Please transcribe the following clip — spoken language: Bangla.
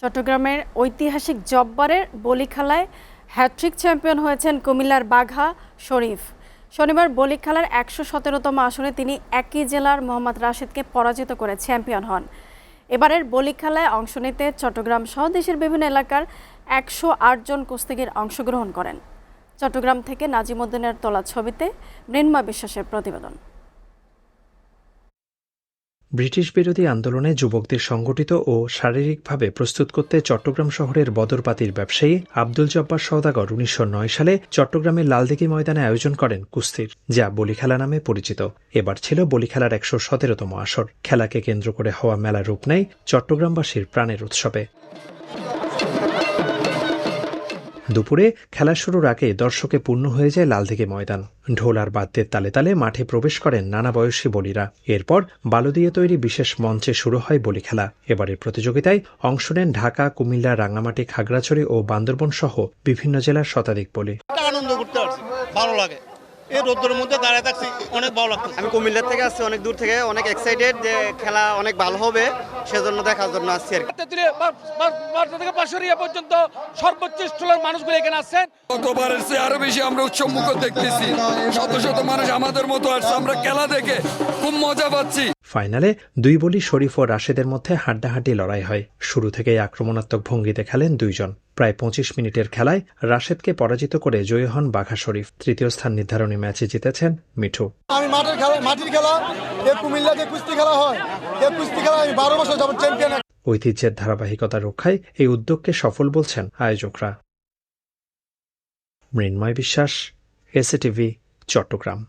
চট্টগ্রামের ঐতিহাসিক জব্বারের বলিখেলায় হ্যাট্রিক চ্যাম্পিয়ন হয়েছেন কুমিল্লার বাঘা শরীফ। শনিবার বলিখেলার ১১৭তম আসরে তিনি একই জেলার মোহাম্মদ রাশেদকে পরাজিত করে চ্যাম্পিয়ন হন। এবারের বলিখেলায় অংশ নিতে চট্টগ্রাম সহ দেশের বিভিন্ন এলাকার ১০৮ জন কুস্তিগির অংশগ্রহণ করেন। চট্টগ্রাম থেকে নাজিমুদ্দিনের তোলা ছবিতে মৃন্ময় বিশ্বাসের প্রতিবেদন। ব্রিটিশ বিরোধী আন্দোলনে যুবকদের সংগঠিত ও শারীরিকভাবে প্রস্তুত করতে চট্টগ্রাম শহরের বদরপাতির ব্যবসায়ী আব্দুল জব্বার সওদাগর ১৯০৯ সালে চট্টগ্রামের লালদিঘি ময়দানে আয়োজন করেন কুস্তির, যা বলিখেলা নামে পরিচিত। এবার ছিল বলিখেলার ১১৭তম আসর। খেলাকে কেন্দ্র করে হওয়া মেলা রূপ নেয় চট্টগ্রামবাসীর প্রাণের উৎসবে। দুপুরে খেলা শুরুর আগে দর্শকে পূর্ণ হয়ে যায় লালদিঘি ময়দান। ঢোল আর বাদ্যের তালে তালে মাঠে প্রবেশ করেন নানা বয়সী বলীরা। এরপর বালু দিয়ে তৈরি বিশেষ মঞ্চে শুরু হয় বলি খেলা। এবারের প্রতিযোগিতায় অংশ নেন ঢাকা, কুমিল্লা, রাঙ্গামাটি, খাগড়াছড়ি ও বান্দরবন সহ বিভিন্ন জেলার শতাধিক বলী। আনন্দ করতে পারছি, ভালো লাগে। এই রোদ্রের মধ্যে দাঁড়িয়ে থাকছি, অনেক ভালো লাগছে। আমি কুমিল্লা থেকে আসছি, অনেক দূর থেকে, অনেক এক্সাইটেড যে খেলা অনেক ভালো হবে, সেজন্য দেখার জন্য আসছি। থেকে পাশরিয়া পর্যন্ত সর্বোচ্চ স্থলের মানুষগুলো এখানে আসছেন। গতবারের চেয়ে আরো বেশি আমরা উৎসবমুখ দেখতেছি। শত শত মানুষ আমাদের মতো আসছে, আমরা খেলা দেখে খুব মজা পাচ্ছি। ফাইনালে দুই বলী শরীফ ও রাশেদের মধ্যে হাড্ডাহাড্ডি লড়াই হয়। শুরু থেকেই আক্রমণাত্মক ভঙ্গিতে খেলেন দুইজন। প্রায় ২৫ মিনিটের খেলায় রাশেদকে পরাজিত করে জয়ী হন বাঘা শরীফ। তৃতীয় স্থান নির্ধারণী ম্যাচে জিতেছেন মিঠু। আমি মাটির খেলা কুমিল্লা যে কুস্তি খেলা হয়, এই কুস্তি খেলা আমি ১২ বছর যাবত চ্যাম্পিয়ন। ঐতিহ্যের ধারাবাহিকতা রক্ষায় এই উদ্যোগকে সফল বলছেন আয়োজকরা। মৃন্ময় বিশ্বাস, এসএটিভি, চট্টগ্রাম।